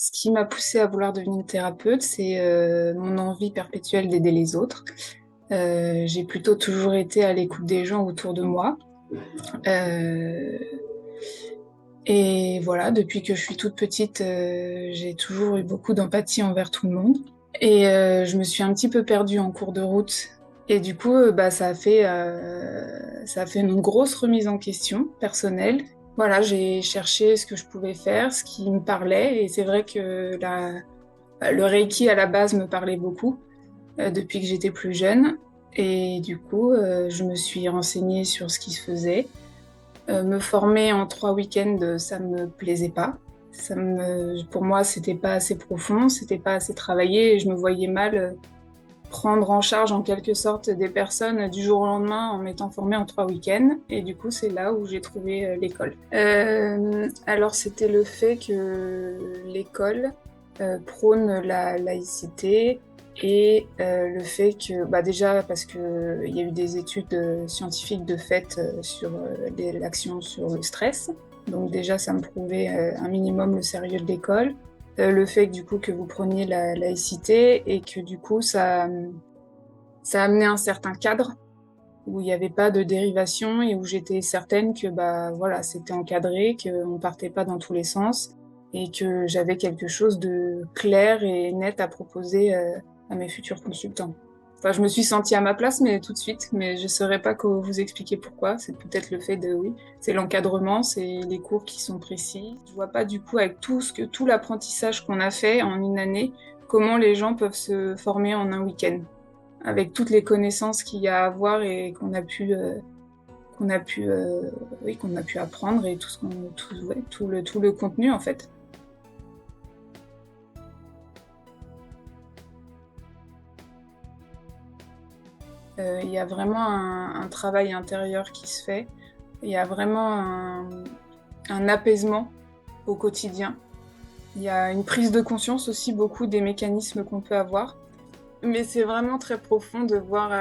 Ce qui m'a poussée à vouloir devenir thérapeute, c'est mon envie perpétuelle d'aider les autres. J'ai plutôt toujours été à l'écoute des gens autour de moi. Euh, et voilà, depuis que je suis toute petite, j'ai toujours eu beaucoup d'empathie envers tout le monde. Et je me suis un petit peu perdue en cours de route. Et du coup, ça a fait une grosse remise en question personnelle. Voilà, j'ai cherché ce que je pouvais faire, ce qui me parlait. Et c'est vrai que le Reiki à la base me parlait beaucoup depuis que j'étais plus jeune. Et du coup, je me suis renseignée sur ce qui se faisait. Me former en 3 week-ends, ça me plaisait pas. Pour moi, c'était pas assez profond, c'était pas assez travaillé et je me voyais mal prendre en charge en quelque sorte des personnes du jour au lendemain en m'étant formée en 3 week-ends. Et du coup, c'est là où j'ai trouvé l'école. Alors, c'était le fait que l'école prône la laïcité et le fait que, bah déjà parce que il y a eu des études scientifiques de fait sur l'action sur le stress. Donc déjà, ça me prouvait un minimum le sérieux de l'école. Le fait que du coup que vous preniez la laïcité et que du coup ça amenait un certain cadre où il n'y avait pas de dérivation et où j'étais certaine que bah voilà c'était encadré, qu'on partait pas dans tous les sens et que j'avais quelque chose de clair et net à proposer à mes futurs consultants. Enfin, je me suis sentie à ma place, mais tout de suite, mais je ne saurais pas comment vous expliquer pourquoi. C'est peut-être le fait de, oui, c'est l'encadrement, c'est les cours qui sont précis. Je vois pas du coup avec tout l'apprentissage qu'on a fait en une année, comment les gens peuvent se former en un week-end avec toutes les connaissances qu'il y a à avoir et qu'on a pu apprendre et tout le contenu en fait. Il y a vraiment un travail intérieur qui se fait. Il y a vraiment un apaisement au quotidien. Il y a une prise de conscience aussi beaucoup des mécanismes qu'on peut avoir. Mais c'est vraiment très profond de voir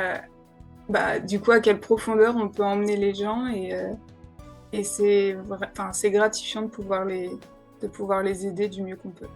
du coup à quelle profondeur on peut emmener les gens et c'est gratifiant de pouvoir les aider du mieux qu'on peut.